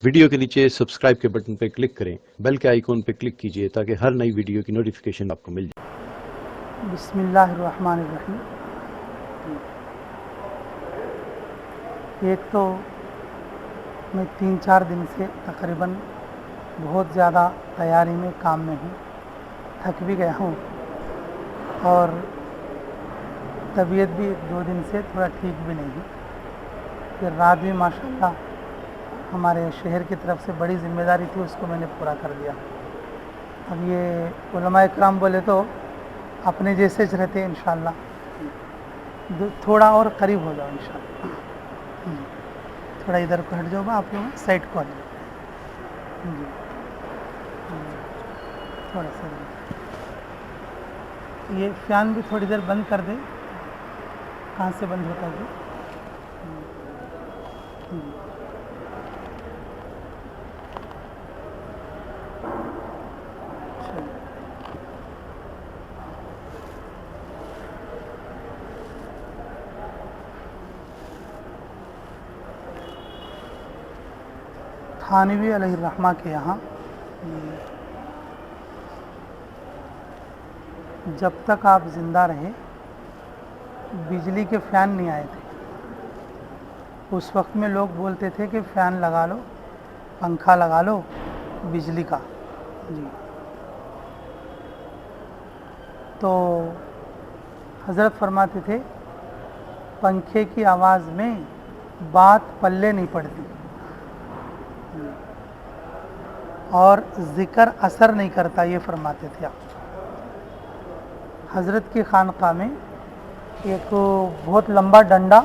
Video کے نیچے subscribe کے بٹن پہ کلک کریں، بیل کے آئیکن پہ کلک کیجئے تاکہ ہر نئی ویڈیو کی نوٹیفیکیشن آپ کو مل جائے۔ بسم اللہ الرحمن الرحیم۔ ایک تو میں 3-4 دن سے تقریباً بہت زیادہ تیاری میں کام میں ہوں، تھک بھی گیا ہوں اور طبیعت بھی 2 دن سے تھوڑا ٹھیک بھی نہیں ہے۔ پھر رات بھی ماشاءاللہ ہمارے شہر کی طرف سے بڑی ذمہ داری تھی، اس کو میں نے پورا کر دیا۔ اب یہ علماء اکرام بولے تو اپنے جیسے رہتے انشاءاللہ، تھوڑا اور قریب ہو جاؤ انشاءاللہ۔ تھوڑا ادھر کو ہٹ جاؤ، آپ لوگ سائڈ کو ہٹ جاؤ جی، تھوڑا سا یہ فین بھی تھوڑی دیر بند کر دیں۔ کہاں سے بند ہوتا ہے جی؟ تھانوی علیہ الرحمہ کے یہاں جب تک آپ زندہ رہے بجلی کے فین نہیں آئے تھے۔ اس وقت میں لوگ بولتے تھے کہ فین لگا لو، پنکھا لگا لو بجلی کا جی۔ تو حضرت فرماتے تھے پنکھے کی آواز میں بات پلے نہیں پڑتی اور ذکر اثر نہیں کرتا، یہ فرماتے تھے آپ۔ حضرت کی خانقاہ میں ایک بہت لمبا ڈنڈا،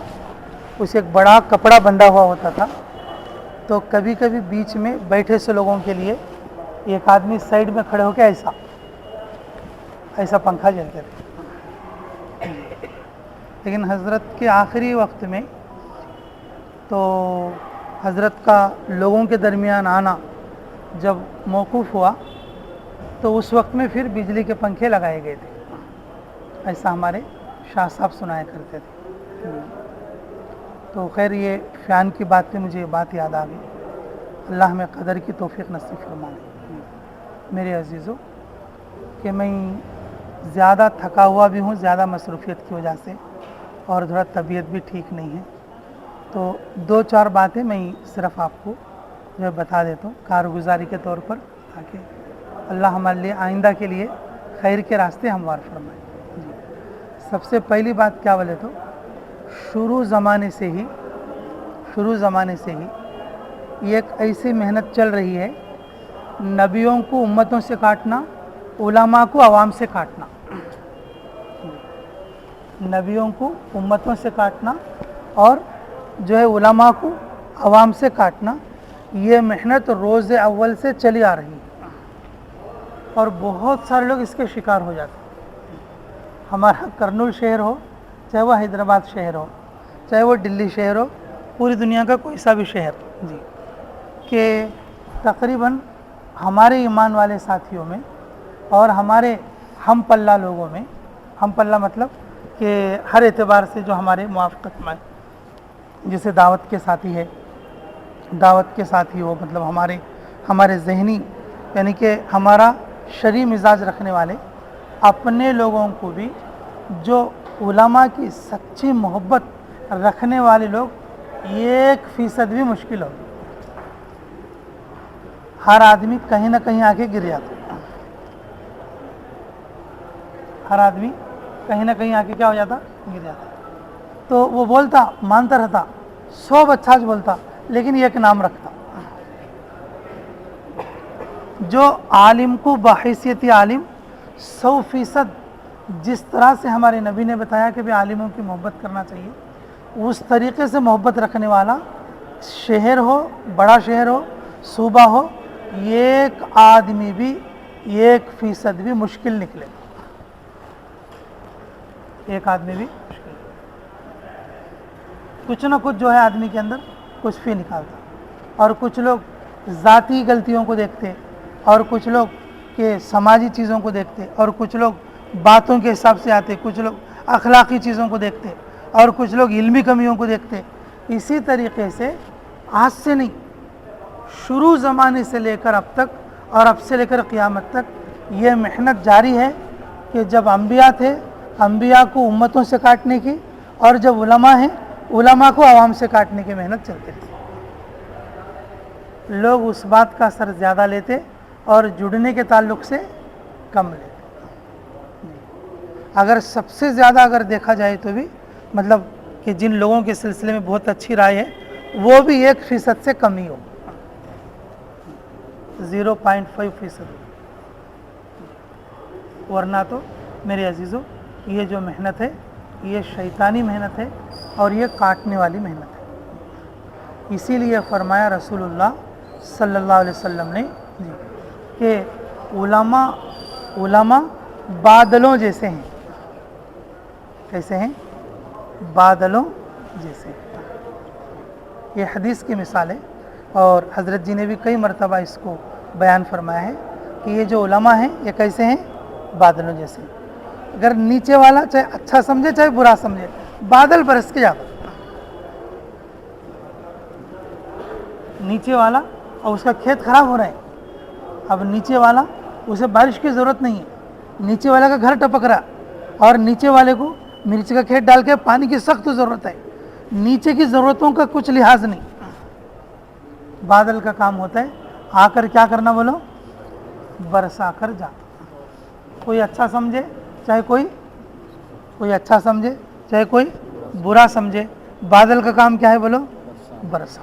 اسے ایک بڑا کپڑا بندھا ہوا ہوتا تھا، تو کبھی کبھی بیچ میں بیٹھے سے لوگوں کے لیے ایک آدمی سائڈ میں کھڑے ہو کے ایسا پنکھا جلتے تھے۔ لیکن حضرت کے آخری وقت میں تو حضرت کا لوگوں کے درمیان آنا جب موقوف ہوا تو اس وقت میں پھر بجلی کے پنکھے لگائے گئے تھے، ایسا ہمارے شاہ صاحب سنایا کرتے تھے۔ تو خیر یہ فین کی بات پہ مجھے یہ بات یاد آ گئی، اللہ ہمیں قدر کی توفیق نصیب فرمائے۔ میرے عزیزو کہ میں زیادہ تھکا ہوا بھی ہوں، زیادہ مصروفیت کی وجہ سے، اور تھوڑا طبیعت بھی ٹھیک نہیں ہے، تو 2-4 باتیں میں صرف آپ کو جو بتا دیتا ہوں کارگزاری کے طور پر، تاکہ اللہ ہمارے لیے آئندہ کے لیے خیر کے راستے ہموار فرمائے جی۔ سب سے پہلی بات کیا بولے تو شروع زمانے سے ہی یہ ایک ایسی محنت چل رہی ہے، نبیوں کو امتوں سے کاٹنا، علماء کو عوام سے کاٹنا، نبیوں کو امتوں سے کاٹنا اور جو ہے علماء کو عوام سے کاٹنا، یہ محنت روز اول سے چلی آ رہی ہے اور بہت سارے لوگ اس کے شکار ہو جاتے ہیں۔ ہمارا کرنول شہر ہو، چاہے وہ حیدرآباد شہر ہو، چاہے وہ دلی شہر ہو، پوری دنیا کا کوئی سا بھی شہر جی، کہ تقریباً ہمارے ایمان والے ساتھیوں میں اور ہمارے ہم پلہ لوگوں میں، ہم پلہ مطلب کہ ہر اعتبار سے جو ہمارے موافقت میں، جیسے دعوت کے ساتھی ہے، دعوت کے ساتھی ہو، مطلب ہمارے ذہنی یعنی کہ ہمارا شرعی مزاج رکھنے والے اپنے لوگوں کو بھی، جو علماء کی سچی محبت رکھنے والے لوگ 1% بھی مشکل ہو، ہر آدمی کہیں نہ کہیں آ کے گر جاتا، ہر آدمی کہیں نہ کہیں آ کے کیا ہو جاتا، گر جاتا۔ تو وہ بولتا، مانتا رہتا، 100 اچھا بولتا، لیکن ایک نام رکھتا۔ جو عالم کو بحیثیت عالم 100% جس طرح سے ہمارے نبی نے بتایا کہ بھی عالموں کی محبت کرنا چاہیے، اس طریقے سے محبت رکھنے والا شہر ہو، بڑا شہر ہو، صوبہ ہو، ایک آدمی بھی 1% بھی مشکل نکلے، ایک آدمی بھی مشکل، کچھ نہ کچھ جو ہے آدمی کے اندر کچھ بھی نکالتا، اور کچھ لوگ ذاتی غلطیوں کو دیکھتے، اور کچھ لوگ کہ سماجی چیزوں کو دیکھتے، اور کچھ لوگ باتوں کے حساب سے آتے، کچھ لوگ اخلاقی چیزوں کو دیکھتے، اور کچھ لوگ علمی کمیوں کو دیکھتے۔ اسی طریقے سے آج سے نہیں، शुरू ज़माने से लेकर अब तक और अब से लेकर क़यामत तक ये मेहनत जारी है कि जब अम्बिया थे, अम्बिया को उम्मतों से काटने की, और जब उलमा हैं, उलमा को आवाम से काटने की मेहनत चलती रही। लोग उस बात का असर ज़्यादा लेते और जुड़ने के ताल्लुक़ से कम लेते। अगर सबसे ज़्यादा अगर देखा जाए तो भी मतलब कि जिन लोगों के सिलसिले में बहुत अच्छी राय है वो भी 1% से कम ही हो, 0.5%, वरना तो मेरे अजीज़ों ये जो मेहनत है ये शैतानी मेहनत है और ये काटने वाली मेहनत है। इसीलिए फरमाया रसूलुल्लाह सल्लल्लाहु अलैहि वसल्लम ने कि उलमा बादलों जैसे हैं। कैसे हैं? बादलों जैसे। ये हदीस की मिसाल है और हज़रत जी ने भी कई मरतबा इसको बयान फरमाया है कि ये जो उलमा हैं ये कैसे हैं? बादलों जैसे। अगर नीचे वाला चाहे अच्छा समझे चाहे बुरा समझे, बादल बरस के जाता, नीचे वाला और उसका खेत खराब हो रहा है, अब नीचे वाला उसे बारिश की ज़रूरत नहीं है, नीचे वाले का घर टपक रहा और नीचे वाले को मिर्च का खेत डाल के पानी की सख्त ज़रूरत है, नीचे की ज़रूरतों का कुछ लिहाज नहीं। बादल का काम होता है आकर क्या करना, बोलो, बरसा कर जाता। कोई अच्छा समझे चाहे कोई अच्छा समझे चाहे कोई बुरा समझे, बादल का काम क्या है, बोलो, बरसा।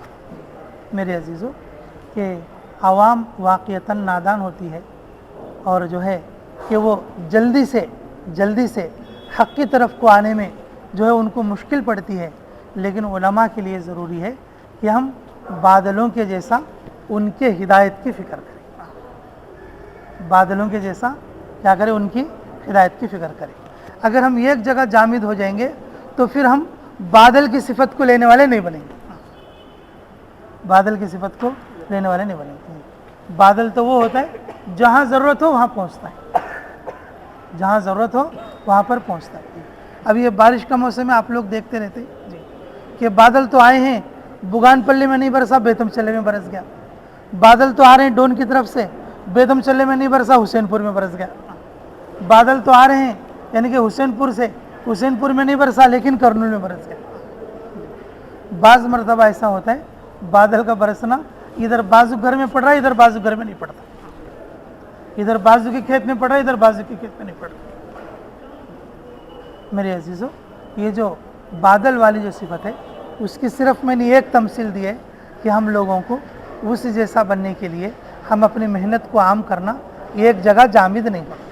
मेरे अजीज़ों कि आवाम वाक़ियतन नादान होती है और जो है कि वो जल्दी से हक़ की तरफ को आने में जो है उनको मुश्किल पड़ती है। लेकिन उलमा के लिए ज़रूरी है कि हम बादलों के जैसा उनके हिदायत की फ़िक्र करें। बादलों के जैसा क्या करें? उनकी हिदायत की फ़िक्र करें। अगर हम एक जगह जामिद हो जाएंगे तो फिर हम बादल की सिफत को लेने वाले नहीं बनेंगे। बादल की सिफत को लेने वाले नहीं बनेंगे। बादल तो वो होता है जहाँ ज़रूरत हो वहाँ पहुँचता है, जहाँ ज़रूरत हो वहाँ पर पहुँचता है। अब ये बारिश का मौसम है, आप लोग देखते रहते जी कि बादल तो आए हैं, बुगानपल्ली में नहीं बरसा, बेतमचल्ले में बरस गया। बादल तो आ रहे हैं डोन की तरफ से, बेतमचल्ले में नहीं बरसा, हुसैनपुर में बरस गया। बादल तो आ रहे हैं यानी कि हुसैनपुर से, हुसैनपुर में नहीं बरसा लेकिन करनूल में बरस गया। बाज़ मरतबा ऐसा होता है बादल का बरसना इधर बाजू घर में पड़ रहा है, इधर बाजू घर में नहीं पड़ता, इधर बाजू के खेत में पड़ रहा है, इधर बाजू के खेत में नहीं पड़ रहा। मेरे अजीज़ों ये जो बादल वाली जो सिफत है उसकी सिर्फ मैंने एक तमसील दी है कि हम लोगों को उस जैसा बनने के लिए हम अपनी मेहनत को आम करना, एक जगह जामिद नहीं करना।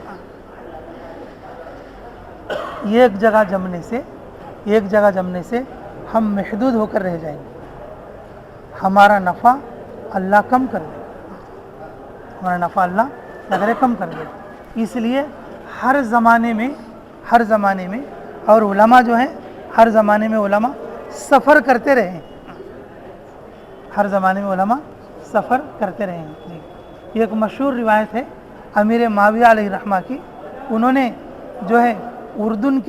एक जगह जमने से हम महदूद होकर रह जाएंगे, हमारा नफ़ा अल्लाह कम कर देगा, हमारा नफ़ा अल्लाह अगर कम कर देगा। इसलिए हर ज़माने में और उलमा जो हैं हर ज़माने में उलमा सफ़र करते रहे हैं, हर ज़माने में उलमा सफ़र करते रहे हैं जी। एक मशहूर रिवायत है अमीर माविया अलैहि रहमा की, उन्होंने जो है उर्दून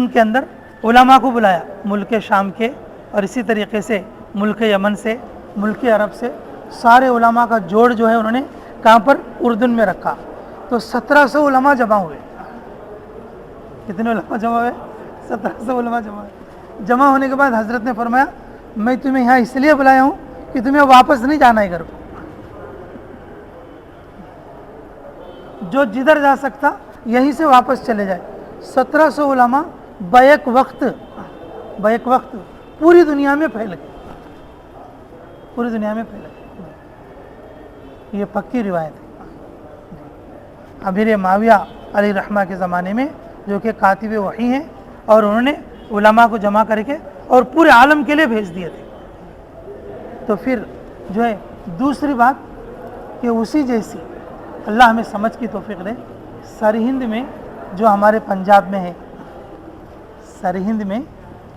के अंदर उलमा को बुलाया, मुल्क शाम के और इसी तरीक़े से मुल्क यमन से, मुल्क अरब से, सारे उलमा का जोड़ जो है उन्होंने कहाँ पर? उर्दून में रखा। तो 1700 उलमा जमा हुए। कितने उलमा जमा हुए? 1700 उलमा जमा हुए। जमा होने के बाद हज़रत ने फरमाया मैं तुम्हें यहाँ इसलिए बुलाया हूँ कि तुम्हें वापस नहीं जाना है घर को, जो जिधर जा सकता यहीं से वापस चले जाए। 1700 उलमा बैक वक्त पूरी दुनिया में फैल गए, पूरी दुनिया में फैल गए। ये पक्की रिवायत है। अमीर माविया अलैहि रहमा के ज़माने में जो कि कातिब वही हैं और उन्होंने उलमा को जमा करके और पूरे आलम के लिए भेज दिए थे। तो फिर जो है दूसरी बात कि उसी जैसी अल्लाह हमें समझ की तौफीक दे, सरहिंद में जो हमारे पंजाब में है, सरहिंद में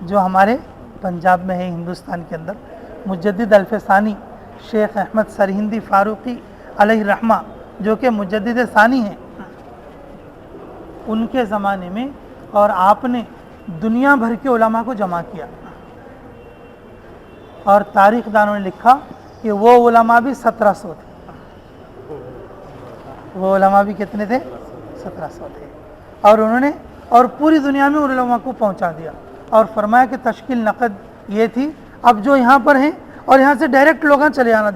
जो हमारे पंजाब में है हिंदुस्तान के अंदर, मुजद्दिद अल्फ़सानी शेख अहमद सरहिंदी फ़ारूक़ी अलैहि रहमा जो कि मुजद्दिद सानी हैं, उनके ज़माने में और आपने दुनिया भर के उलमा को जमा किया और तारीख़ दानों ने लिखा کہ وہ علماء بھی 1700 تھے. وہ علماء بھی کتنے تھے؟ 1700 تھے. اور انہوں نے اور پوری دنیا میں ان علماء کو پہنچا دیا اور فرمایا کہ تشکیل نقد یہ تھی. اب جو یہاں پر ہیں اور یہاں سے ڈائریکٹ لوگ چلے آنا،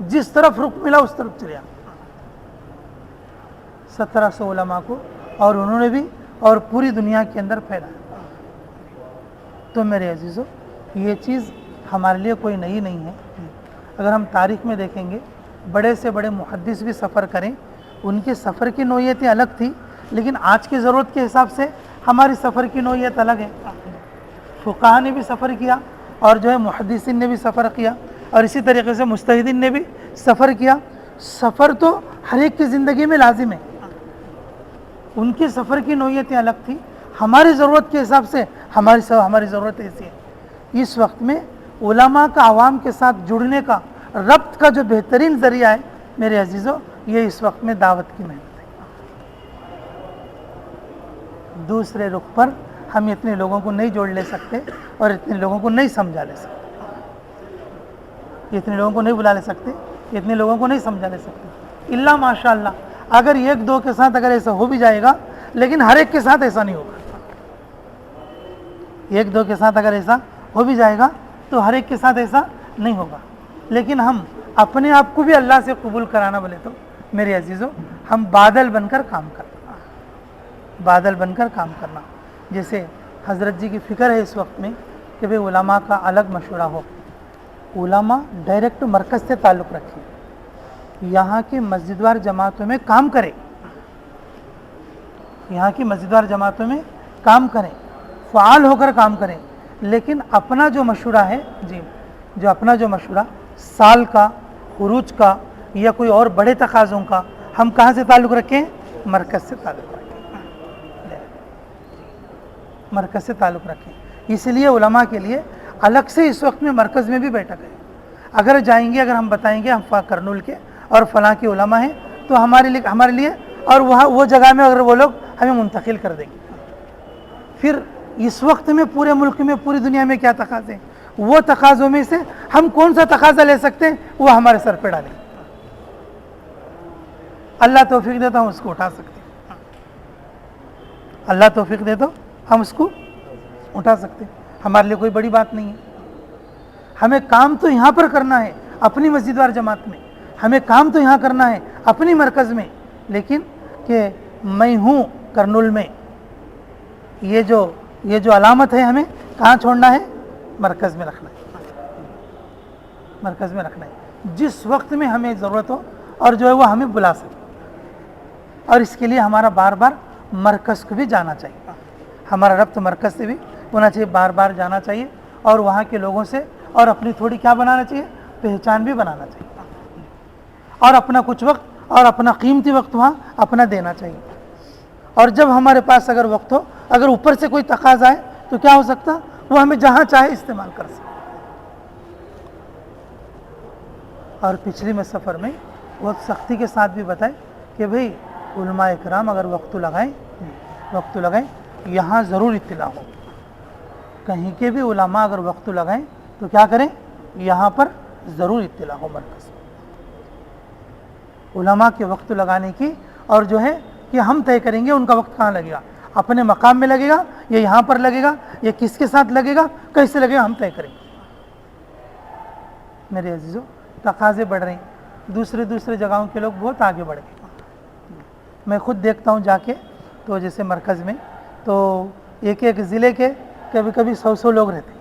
جس طرف رخ ملا اس طرف چلے آنا. 1700 علماء کو اور انہوں نے بھی اور پوری دنیا کے اندر پھیلایا. تو میرے عزیزو یہ چیز ہمارے لیے کوئی نئی نہیں ہے. اگر ہم تاریخ میں دیکھیں گے بڑے سے بڑے محدث بھی سفر کریں، ان کے سفر کی نوعیتیں الگ تھی، لیکن آج کی ضرورت کے حساب سے ہماری سفر کی نوعیت الگ ہے. فقہاء نے بھی سفر کیا اور جو ہے محدثین نے بھی سفر کیا اور اسی طریقے سے مجتہدین نے بھی سفر کیا. سفر تو ہر ایک کی زندگی میں لازم ہے. ان کی سفر کی نوعیتیں الگ تھی، ہماری ضرورت کے حساب سے ہماری ضرورت ایسی ہے. اس وقت میں علماء کا عوام کے ساتھ جڑنے کا ربط کا جو بہترین ذریعہ ہے میرے عزیزو، یہ اس وقت میں دعوت کی محنت ہے. دوسرے رخ پر ہم اتنے لوگوں کو نہیں جوڑ لے سکتے اور اتنے لوگوں کو نہیں سمجھا لے سکتے، اتنے لوگوں کو نہیں بلا لے سکتے، اتنے لوگوں کو نہیں سمجھا لے سکتے. اللہ ماشاء اللہ اگر ایک دو کے ساتھ اگر ایسا ہو بھی جائے گا، لیکن ہر ایک کے ساتھ ایسا نہیں ہوگا. ایک دو کے ساتھ اگر ایسا ہو بھی جائے گا تو ہر ایک کے ساتھ ایسا نہیں ہوگا. لیکن ہم اپنے آپ کو بھی اللہ سے قبول کرانا بولے تو میرے عزیزو ہم بادل بن کر کام کرنا، بادل بن کر کام کرنا. جیسے حضرت جی کی فکر ہے اس وقت میں کہ بھئی علماء کا الگ مشورہ ہو. علماء ڈائریکٹ مرکز سے تعلق رکھیں، یہاں کی مسجد وار جماعتوں میں کام کریں، یہاں کی مسجد وار جماعتوں میں کام کریں، فعال ہو کر کام کریں. لیکن اپنا جو مشورہ ہے جو اپنا جو مشورہ سال کا، خروج کا یا کوئی اور بڑے تقاضوں کا، ہم کہاں سے تعلق رکھیں؟ مرکز سے تعلق رکھیں، مرکز سے تعلق رکھیں. اس لیے علماء کے لیے الگ سے اس وقت میں مرکز میں بھی بیٹھک ہے. اگر جائیں گے، اگر ہم بتائیں گے ہم کرنول کے اور فلاں کے علماء ہیں تو ہمارے لیے اور وہاں وہ جگہ میں اگر وہ لوگ ہمیں منتقل کر دیں گے. پھر اس وقت میں پورے ملک میں، پوری دنیا میں کیا تقاضے ہیں، وہ تقاضوں میں سے ہم کون سا تقاضا لے سکتے ہیں وہ ہمارے سر پہ ڈالیں. اللہ توفیق دے تو ہم اس کو اٹھا سکتے ہیں، اللہ توفیق دے تو ہم اس کو اٹھا سکتے ہیں. ہمارے لیے کوئی بڑی بات نہیں ہے. ہمیں کام تو یہاں پر کرنا ہے اپنی مسجد وار جماعت میں، ہمیں کام تو یہاں کرنا ہے اپنی مرکز میں، لیکن کہ میں ہوں کرنول میں، یہ جو علامت ہے ہمیں کہاں چھوڑنا ہے؟ مرکز میں رکھنا ہے، مرکز میں رکھنا ہے. جس وقت میں ہمیں ضرورت ہو اور جو ہے وہ ہمیں بلا سکے. اور اس کے لیے ہمارا بار بار مرکز کو بھی جانا چاہیے، ہمارا ربط مرکز سے بھی ہونا چاہیے، بار بار جانا چاہیے اور وہاں کے لوگوں سے اور اپنی تھوڑی کیا بنانا چاہیے؟ پہچان بھی بنانا چاہیے، اور اپنا کچھ وقت اور اپنا قیمتی وقت وہاں اپنا دینا چاہیے. اور جب ہمارے پاس اگر وقت ہو، اگر اوپر سے کوئی تقاضا ہے تو کیا ہو سکتا؟ وہ ہمیں جہاں چاہے استعمال کر سکتے. اور پچھلی میں سفر میں بہت سختی کے ساتھ بھی بتائے کہ بھئی علماء اکرام اگر وقت لگائیں یہاں ضرور اطلاع ہو. کہیں کے بھی علماء اگر وقت لگائیں تو کیا کریں؟ یہاں پر ضرور اطلاع ہو مرکز. علماء کے وقت لگانے کی اور جو ہے کہ ہم طے کریں گے ان کا وقت کہاں لگے گا، اپنے مقام میں لگے گا یا یہاں پر لگے گا یا کس کے ساتھ لگے گا، کیسے لگے گا، ہم طے کریں گے. میرے عزیزو تقاضے بڑھ رہے ہیں، دوسرے جگہوں کے لوگ بہت آگے بڑھ گئے. میں خود دیکھتا ہوں جا کے تو جیسے مرکز میں تو ایک ضلع کے کبھی 100 لوگ رہتے،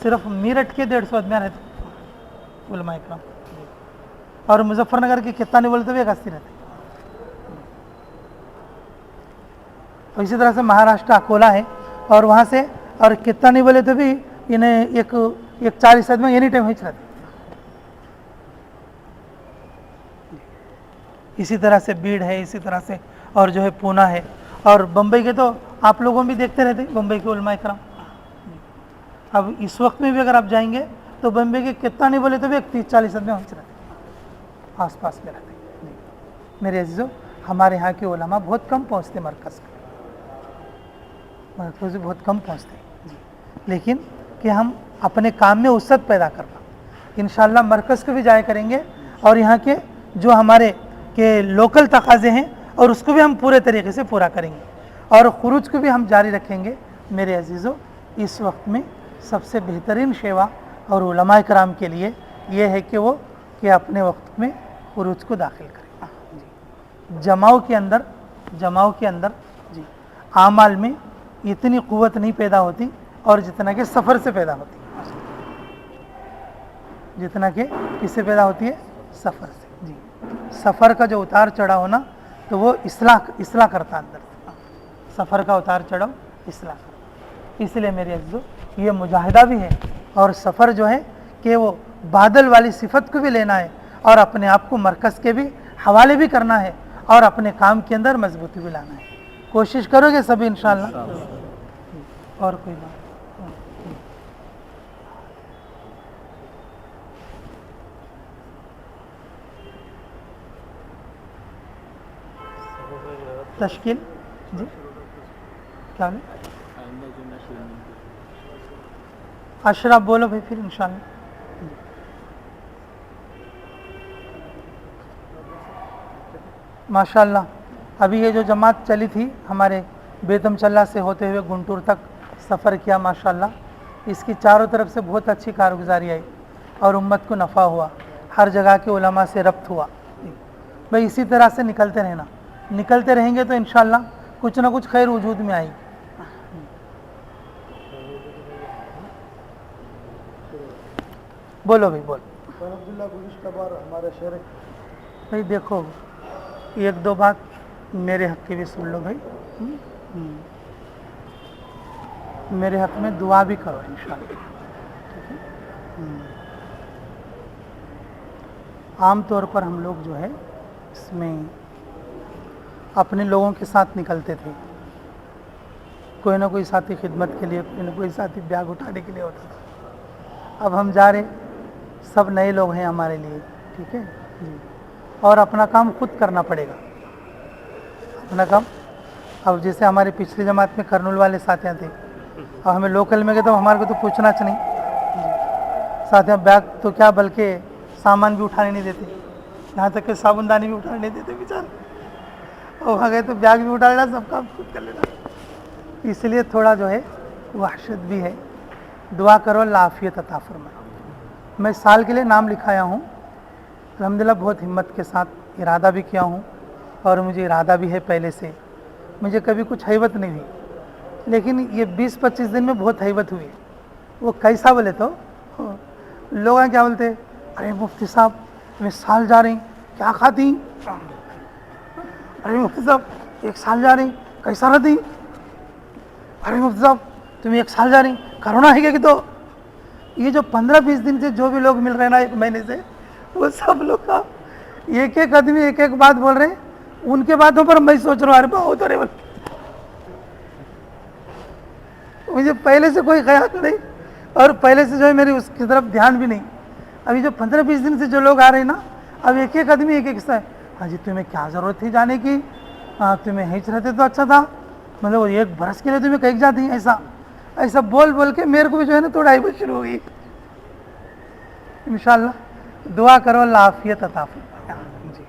صرف میرٹھ کے 150 آدمی رہتے علماء اکرام، اور مظفر نگر کے کتنا نہیں بولے تو بھی 81 رہتے. اور اسی طرح سے مہاراشٹر اکولا ہے اور وہاں سے اور کتنا نہیں بولے تو بھی انہیں ایک 40 آدمی اینی ٹائم ہچ رہتے. اسی طرح سے بیڑ ہے، اسی طرح سے اور جو ہے پونا ہے، اور بمبئی کے تو آپ لوگوں بھی دیکھتے رہتے بمبئی کے علماء اکرام. اب اس وقت میں بھی اگر آپ جائیں گے تو بمبئی کے کتنا نہیں بولے تو بھی 30-40 آدمی ہچ رہتے، آس پاس میں رہتے. میرے عزیزو ہمارے یہاں کے علماء بہت کم پہنچتے مرکز بہت کم پہنچتے، لیکن کہ ہم अपने काम में वसअत पैदा करना। इंशाअल्लाह मरकज़ को भी जाया करेंगे और यहाँ के जो हमारे के लोकल तकाज़े हैं और उसको भी हम पूरे तरीके से पूरा करेंगे और खुरूज को भी हम जारी रखेंगे। मेरे अजीज़ों, इस वक्त में सबसे बेहतरीन सेवा और उलमा इकराम के लिए ये है कि वो कि अपने वक्त में खुरूज को दाखिल करें। जमाओं के अंदर जी आमाल में इतनी क़ुव्वत नहीं पैदा होती और जितना कि सफ़र से पैदा होती है, जितना कि किससे पैदा होती है, सफ़र से। जी सफ़र का जो उतार चढ़ाव होना तो वो इस्लाह करता अंदर से, सफ़र का उतार चढ़ाव इस्लाह करता। इसलिए मेरे अज़ीज़ों, ये मुजाहिदा भी है और सफ़र जो है कि वो बादल वाली सिफत को भी लेना है और अपने आप को मरकज़ के भी हवाले भी करना है और अपने काम के अंदर मजबूती भी लाना है। कोशिश करोगे सभी इंशाअल्लाह। और कोई बात तश्कील जी क्या है? अशरफ बोलो भाई फिर इंशाअल्लाह। माशाअल्लाह, अभी ये जो जमात चली थी हमारे बेतमचल्ला से होते हुए गुंटूर तक सफ़र किया, माशाअल्लाह इसकी चारों तरफ से बहुत अच्छी कारगुजारी आई और उम्मत को नफ़ा हुआ, हर जगह के उलमा से रब्त हुआ। भाई इसी तरह से निकलते रहेंगे तो इंशाअल्लाह कुछ ना कुछ खैर वजूद में आएगी। बोलो भाई बोलो। हमारे शहर भाई देखो, एक दो बात मेरे हक़ की भी सुन लो भाई। मेरे हक़ में दुआ भी करो इंशाअल्लाह। आम तौर पर हम लोग जो है इसमें अपने लोगों के साथ निकलते थे, कोई ना कोई साथी खिदमत के लिए, कोई ना कोई साथी बैग उठाने के लिए होता था। अब हम जा रहे, सब नए लोग हैं हमारे लिए, ठीक है जी, और अपना काम खुद करना पड़ेगा, अपना काम। अब जैसे हमारे पिछली जमात में करनूल वाले साथियाँ थे, अब हमें लोकल में गए तो हमारे को तो पूछना नहीं, साथियाँ बैग तो क्या बल्कि सामान भी उठाने नहीं देते, यहाँ तक कि साबुनदानी भी उठाने नहीं देते बेचारे। और वहाँ गए तो बैग भी उठा लेना, सब काम खुद कर लेना। इसलिए थोड़ा जो है वहशत भी है। दुआ करो अल्लाह आफियत अता फरमाए। मैं साल के लिए नाम लिखाया हूँ, अल्हम्दुलिल्लाह बहुत हिम्मत के साथ इरादा भी किया हूँ और मुझे इरादा भी है पहले से। मुझे कभी कुछ हैबत नहीं हुई, लेकिन ये 20-25 दिन में बहुत हैबत हुई। वो कैसा बोले तो लोग क्या बोलते, अरे मुफ्ती साहब मैं साल जा रही, क्या खाती? अरे मुफ्ती साहब 1 साल जा रही, कैसा रहती? अरे मुफ्ती साहब तुम 1 साल जा रही, कोरोना है क्या? कि तो ये जो 15-20 दिन से जो भी लोग मिल रहे हैं ना 1 महीने से, वो सब लोग का एक आदमी एक बात बोल रहे हैं। उनके बातों पर मैं सोच रहा हूँ अरे बहुत अरे मुझे पहले से कोई ख्याल नहीं और पहले से जो है मेरी उसकी तरफ ध्यान भी नहीं। अभी जो 15-20 दिन से जो लोग आ रहे हैं ना, अब एक आदमी एक सा है, हाँ जी तुम्हें क्या ज़रूरत थी जाने की, तुम्हें हिच रहते तो अच्छा था, मतलब 1 बरस के लिए तुम्हें कहीं जाती, ऐसा बोल के मेरे को भी जो है ना थोड़ा हिम्मत शुरू हो गई। इंशाअल्लाह दुआ करो अल्लाह आफियत अता फरमाए जी,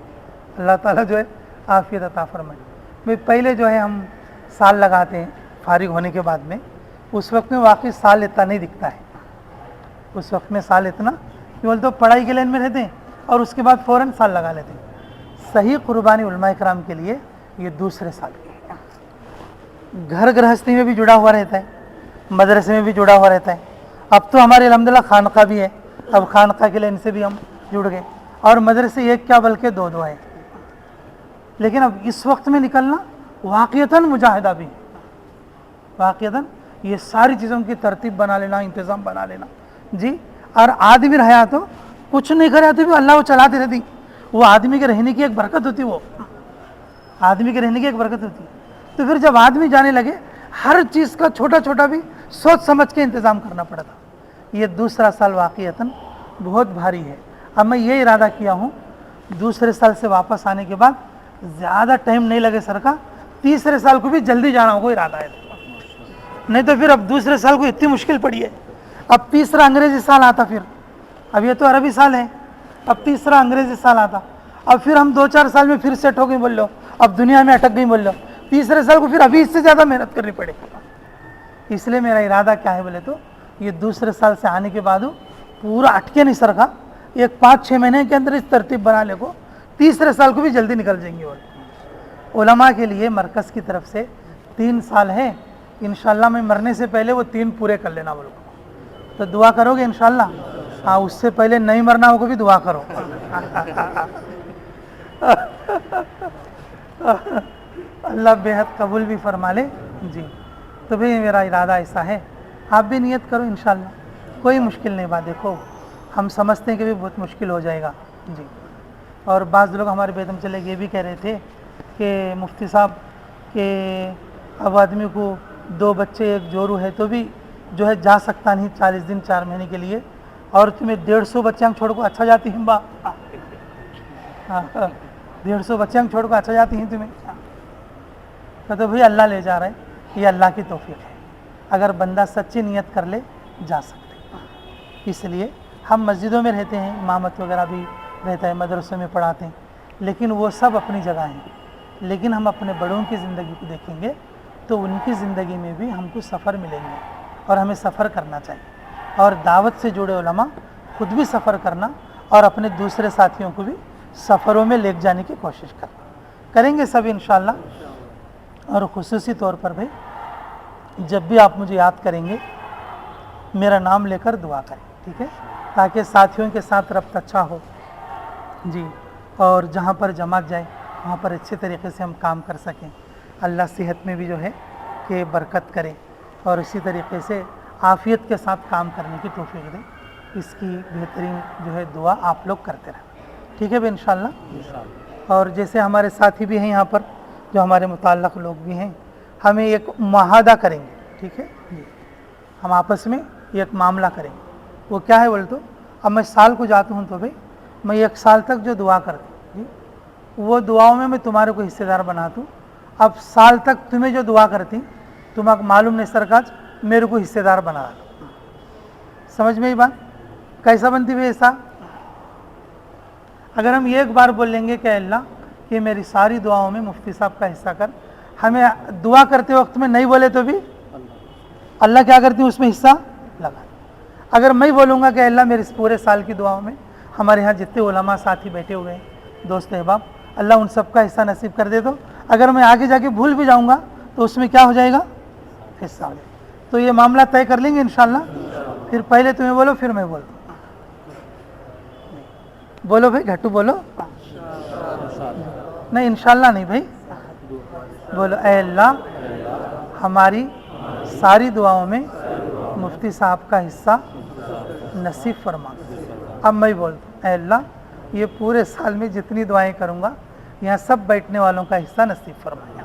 अल्लाह ताला जो है आफियत अता फरमाए। भाई पहले जो है हम साल लगाते हैं फारिग होने के बाद में, उस वक्त में वाकई साल इतना नहीं दिखता है। उस वक्त में साल इतना केवल तो पढ़ाई के लाइन में रहते हैं और उसके बाद फ़ौरन साल लगा लेते हैं। सही कुर्बानी उलमा इकराम के लिए ये दूसरे साल की है। घर गृहस्थी में भी जुड़ा हुआ रहता है, मदरसे में भी जुड़ा हुआ रहता है। अब तो हमारे अल्हम्दुलिल्लाह खानका भी है, अब खानका के लाइन से भी हम जुड़ गए और मदरसे एक क्या बल्कि 2 है। लेकिन अब इस वक्त में निकलना वाक़ियतन मुजाहिदा भी है, वाक़ियतन ये सारी चीज़ों की तरतीब बना लेना, इंतज़ाम बना लेना जी। और आदमी रहा तो कुछ नहीं करे तो भी अल्लाह वो चलाती रहती, वो आदमी के रहने की एक बरकत होती, वो आदमी के रहने की एक बरकत होती। तो फिर जब आदमी जाने लगे, हर चीज़ का छोटा छोटा भी सोच समझ के इंतज़ाम करना पड़ा था। ये दूसरा साल वाक़ियतन बहुत भारी है। अब मैं ये इरादा किया हूँ दूसरे साल से वापस आने के बाद ज़्यादा टाइम नहीं लगे सर का, तीसरे साल को भी जल्दी जाना होगा इरादा है, नहीं तो फिर अब दूसरे साल को इतनी मुश्किल पड़ी है। अब तीसरा अंग्रेजी साल आता, फिर अब ये तो अरबी साल है, अब तीसरा अंग्रेजी साल आता, अब फिर हम 2-4 साल में फिर सेट हो गए बोल लो, अब दुनिया में अटक गई बोल लो, तीसरे साल को फिर अभी इससे ज़्यादा मेहनत करनी पड़ेगी। इसलिए मेरा इरादा क्या है बोले तो ये दूसरे साल से आने के बाद पूरा अटके नहीं सर का, एक 5-6 महीने के अंदर इस तरतीब बना ले को तीसरे साल को भी जल्दी निकल जाएंगे। बोले उलमा के लिए मरकज़ की तरफ से 3 साल है, इंशाल्लाह मैं मरने से पहले वो 3 पूरे कर लेना बोलो, तो दुआ करोगे इंशाल्लाह? हाँ, उससे पहले नहीं मरना होगा भी दुआ करो। अल्लाह बेहद कबूल भी फरमा ले जी। तो भाई मेरा इरादा ऐसा है, आप भी नियत करो इंशाल्लाह, कोई मुश्किल नहीं बात। देखो हम समझते हैं कि भी बहुत मुश्किल हो जाएगा जी। और बाज़ लोग हमारे बेदम चले ये भी कह रहे थे कि मुफ्ती साहब के अब आदमी को 2 बच्चे 1 जोरू है तो भी जो है जा सकता नहीं 40 दिन 4 महीने के लिए, और तुम्हें 150 बच्चे हम छोड़ को अच्छा जाती हैं बा, 150 बच्चे हम छोड़ को अच्छा जाती हैं तुम्हें। तो भाई अल्लाह ले जा रहे हैं, ये अल्लाह की तौफीक है, अगर बंदा सच्ची नियत कर ले जा सकते। इसलिए हम मस्जिदों में रहते हैं, इमामत वगैरह भी रहता है, मदरसों में पढ़ाते हैं, लेकिन वो सब अपनी जगह हैं। लेकिन हम अपने बड़ों की ज़िंदगी को देखेंगे तो उनकी ज़िंदगी में भी हमको सफ़र मिलेंगे और हमें सफ़र करना चाहिए। और दावत से जुड़े उलमा खुद भी सफ़र करना और अपने दूसरे साथियों को भी सफ़रों में ले जाने की कोशिश करना करेंगे सब इंशाअल्लाह। और ख़ुसूसी तौर पर भाई जब भी आप मुझे याद करेंगे मेरा नाम लेकर दुआ करें, ठीक है, ताकि साथियों के साथ रब्त अच्छा हो जी, और जहाँ पर जमात जाए वहाँ पर अच्छे तरीके से हम काम कर सकें। अल्लाह सेहत में भी जो है कि बरकत करे और इसी तरीके से आफ़ियत के साथ काम करने की तौफीक दे। इसकी बेहतरीन जो है दुआ आप लोग करते रहें, ठीक है भाई इंशाअल्लाह। और जैसे हमारे साथी भी हैं यहाँ पर जो हमारे मुताल्लक़ लोग भी हैं, हमें एक मुआहदा करेंगे, ठीक है जी, हम आपस में एक मामला करेंगे। वो क्या है बोल तो, अब मैं साल को जाता हूँ तो भाई मैं 1 साल तक जो दुआ करती जी, वो दुआओं में मैं तुम्हारे को हिस्सेदार बनाता हूँ। अब साल तक तुम्हें जो दुआ करती तुम्हें मालूम नहीं सरकाज मेरे को हिस्सेदार बना दो। समझ में ही बात कैसा बनती है ऐसा? अगर हम एक बार बोल लेंगे कि अल्लाह कि मेरी सारी दुआओं में मुफ्ती साहब का हिस्सा कर, हमें दुआ करते वक्त में नहीं बोले तो भी अल्लाह क्या करती है उसमें हिस्सा लगा। अगर मैं बोलूँगा कि अल्लाह मेरे इस पूरे साल की दुआओं में हमारे यहाँ जितने उलमा साथी बैठे हुए हैं, दोस्त अहबाब, अल्लाह उन सब का हिस्सा नसीब कर दे, तो अगर मैं आगे जाके भूल भी जाऊँगा तो उसमें क्या हो जाएगा, हिस्सा हो जाएगा। तो ये मामला तय कर लेंगे इंशाअल्लाह। फिर पहले तुम्हें बोलो फिर मैं बोलता हूँ, बोलो भाई घट्टू बोलो, नहीं इंशाअल्लाह नहीं भाई, बोलो ऐ अल्लाह हमारी सारी दुआओं में मुफ्ती साहब का हिस्सा नसीब फरमा। अब मैं बोलता हूँ ऐ अल्लाह ये पूरे साल में जितनी दुआएं करूँगा यहाँ सब बैठने वालों का हिस्सा नसीब फरमाया।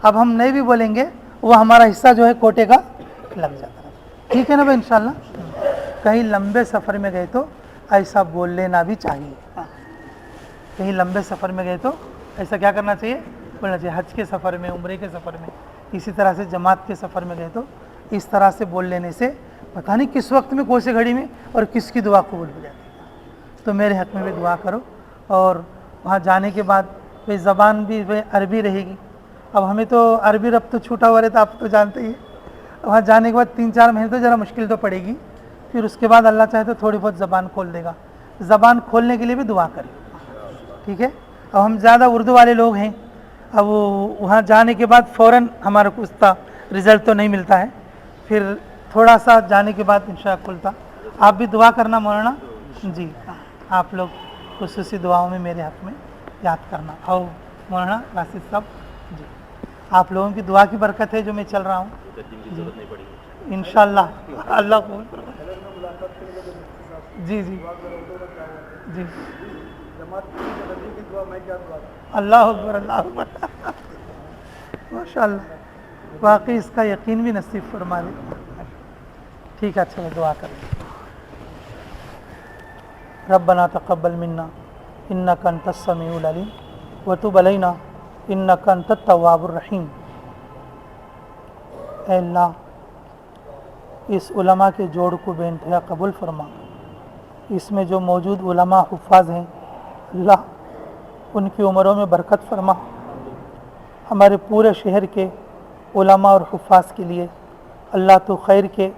अब हम नहीं भी बोलेंगे वो हमारा हिस्सा जो है कोटे का लग जाता है, ठीक है ना भाई इंशाअल्लाह। कहीं लंबे सफ़र में गए तो ऐसा बोल लेना भी चाहिए, कहीं लंबे सफ़र में गए तो ऐसा क्या करना चाहिए, बोलना चाहिए। हज के सफ़र में, उम्रे के सफ़र में, इसी तरह से जमात के सफ़र में गए तो इस तरह से बोल लेने से पता नहीं किस वक्त में कौन सी घड़ी में और किसकी दुआ कबूल हो जाती है। तो मेरे हक़ में भी दुआ करो। और वहाँ जाने के बाद भाई ज़बान भी भाई अरबी रहेगी। अब हमें तो अरबी रब तो छूटा हुआ रहता, आप तो जानते ही। वहाँ जाने के बाद 3-4 महीने तो ज़रा मुश्किल तो पड़ेगी, फिर उसके बाद अल्लाह चाहे तो थोड़ी बहुत ज़बान खोल देगा। ज़बान खोलने के लिए भी दुआ करें, ठीक है। अब हम ज़्यादा उर्दू वाले लोग हैं, अब वहाँ जाने के बाद फ़ौरन हमारे को उसका रिज़ल्ट तो नहीं मिलता है, फिर थोड़ा सा जाने के बाद इंशाअल्लाह खुलता। आप भी दुआ करना मौलाना जी, आप लोग खुसूसी दुआओं में मेरे हक़ में याद करना। और मौलाना राशिद साहब जी, आप लोगों की दुआ की बरकत है जो मैं चल रहा हूँ इंशाअल्लाह। अल्लाह को जी जी जी, अल्लाह अकबर अल्लाह अकबर, माशाअल्लाह, वाकई इसका यकीन भी नसीब फरमा दे। ठीक है, अच्छा दुआ करें। रब्बना तक़ब्बल मिन्ना इन्नका अंतस समीउल अलीम व तुब अलैना इन्नका अंतत तव्वाबुर रहीम। ऐ अल्लाह इस उलमा के जोड़ को बेइंतहा कबूल फरमा। इसमें जो मौजूद उलमा हुफ़ाज़ हैं, अल्लाह उनकी उम्रों में बरकत फरमा। हमारे पूरे शहर के उलमा और हुफ़ाज़ के लिए अल्लाह तो खैर के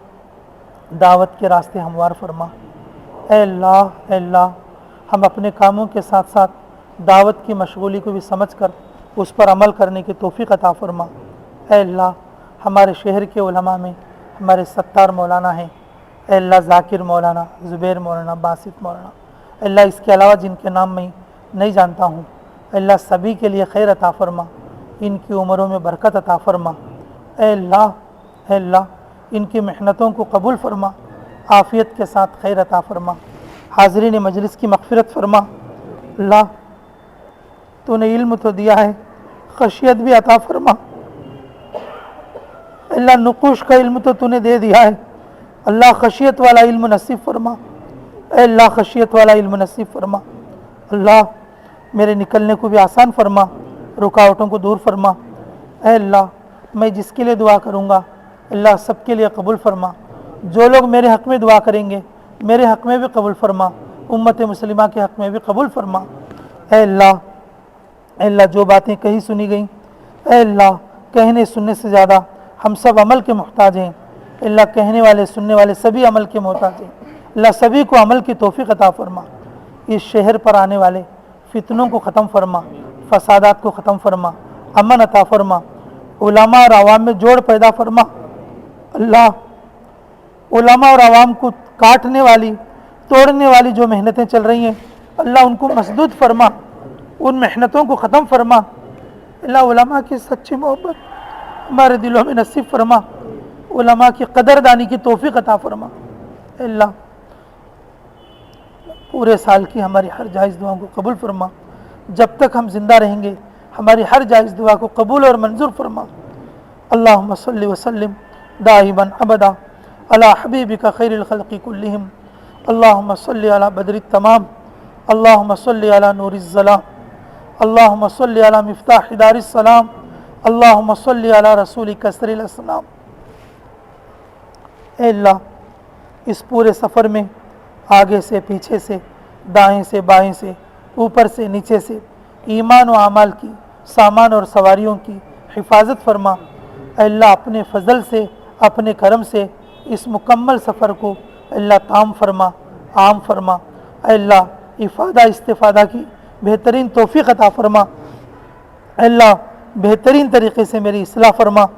दावत के रास्ते हमवार फरमा। ऐ अल्लाह हम अपने कामों के साथ साथ दावत की मशगूली को भी समझ कर उस पर अमल करने की तौफ़ीक़ अता फरमा। ऐ अल्लाह हमारे शहर के उलमा में हमारे सत्तार मौलाना हैं, ऐ अल्लाह ज़ाकिर मौलाना, ज़ुबैर मौलाना, बासित मौलाना, अल्लाह इसके अलावा जिनके नाम मैं नहीं जानता हूँ, अल्लाह सभी के लिए खैर अता फरमा, इनकी उम्रों में बरकत अता फरमा। ऐ अल्लाह इनकी मेहनतों को कबूल फरमा, आफ़ियत के साथ खैर अता फरमा, हाज़रीन मजलिस की मग़फ़िरत फरमा। अल्लाह तूने इल्म तो दिया है, खशियत भी अता फरमा। अल्लाह नुक़ूश का इल्म तो तूने दे दिया है, अल्लाह खशियत वाला इल्म नसीब फरमा। अल्लाह खशियत वाला इल्म नसीब फरमा। अल्लाह मेरे निकलने को भी आसान फरमा, रुकावटों को दूर फरमा। अल्लाह मैं जिसके लिए दुआ करूँगा अल्लाह सबके लिए कबूल फरमा। जो लोग मेरे हक़ में दुआ करेंगे मेरे हक़ में भी कबूल फरमा, उम्मत मुस्लिमा के हक़ में भी कबूल फरमा। अल्लाह जो बातें कही सुनी गई, अल्लाह कहने सुनने से ज़्यादा हम सब अमल के मोहताज हैं। अल्लाह कहने वाले सुनने वाले सभी अमल के मोहताज हैं। अल्लाह सभी को अमल की तौफ़ीक़ अता फरमा। इस शहर पर आने वाले फितनों को ख़त्म फरमा, फसादात को ख़त्म फरमा, अमन अता फरमा, उलमा और आवाम में जोड़ पैदा फरमा। अल्लाह उलमा और आवाम को काटने वाली तोड़ने वाली जो मेहनतें चल रही हैं अल्लाह उनको मसदूद फरमा, उन मेहनतों को ख़त्म फरमा। अल्लाह उलमा की सच्ची मोहब्बत हमारे दिलों में नसीब फरमा, उलमा की कदरदानी की तौफ़ीक़ अता फरमा। अल्लाह पूरे साल की हमारी हर जायज़ दुआओं को कबूल फरमा। जब तक हम ज़िंदा रहेंगे हमारी हर जायज़ दुआ को कबूल और मंजूर फरमा। अल्लाहुम्मा सल्लि व सल्लिम दाइमन अबदा अला हबीबिका खैरिल खल्क़ि कुल्लिहिम। अल्लाहुम्मा सल्लि अला बदरित तमाम, अल्लाहुम्मा सल्लि अला नूरिज़ ज़लाम, अल्लाहुम्मा सल्लि अला मिफ्ताह दारिस सलाम, अल्लाहुम्मा सल्लि अला रसूली कसरिल अस्नाम। अल्लाह इस पूरे सफ़र में आगे से पीछे से दाएं से बाएं से ऊपर से नीचे से ईमान व आमाल की सामान और सवारियों की हिफाजत फरमा। अल्लाह अपने फ़ज़ल से अपने करम से इस मुकम्मल सफ़र को अल्लाह ताम फरमा, आम फरमा। अल्लाह इफ़ादा इस्तिफ़ादा की बेहतरीन तौफ़ीक़ अता फरमा। अल्लाह बेहतरीन तरीक़े से मेरी इस्लाह फरमा।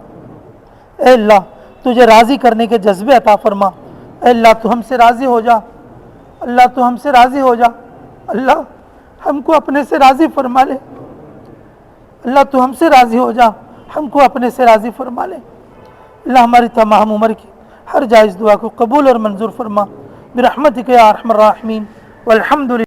अल्लाह तुझे राज़ी करने के जज्बे अता फरमा। अल्लाह तू हमसे राज़ी हो जा, अल्लाह तू हमसे राज़ी हो जा, अल्लाह हमको अपने से राज़ी फरमा ले, अल्लाह तू हमसे राज़ी हो जा, हमको अपने से राज़ी फरमा ले। अल्लाह हमारी तमाम उम्र की हर जायज़ दुआ को कबूल और मंजूर फरमा बिरहमतिक या अरहमर राहिमीन। वल्हम्दुलिल्लाह।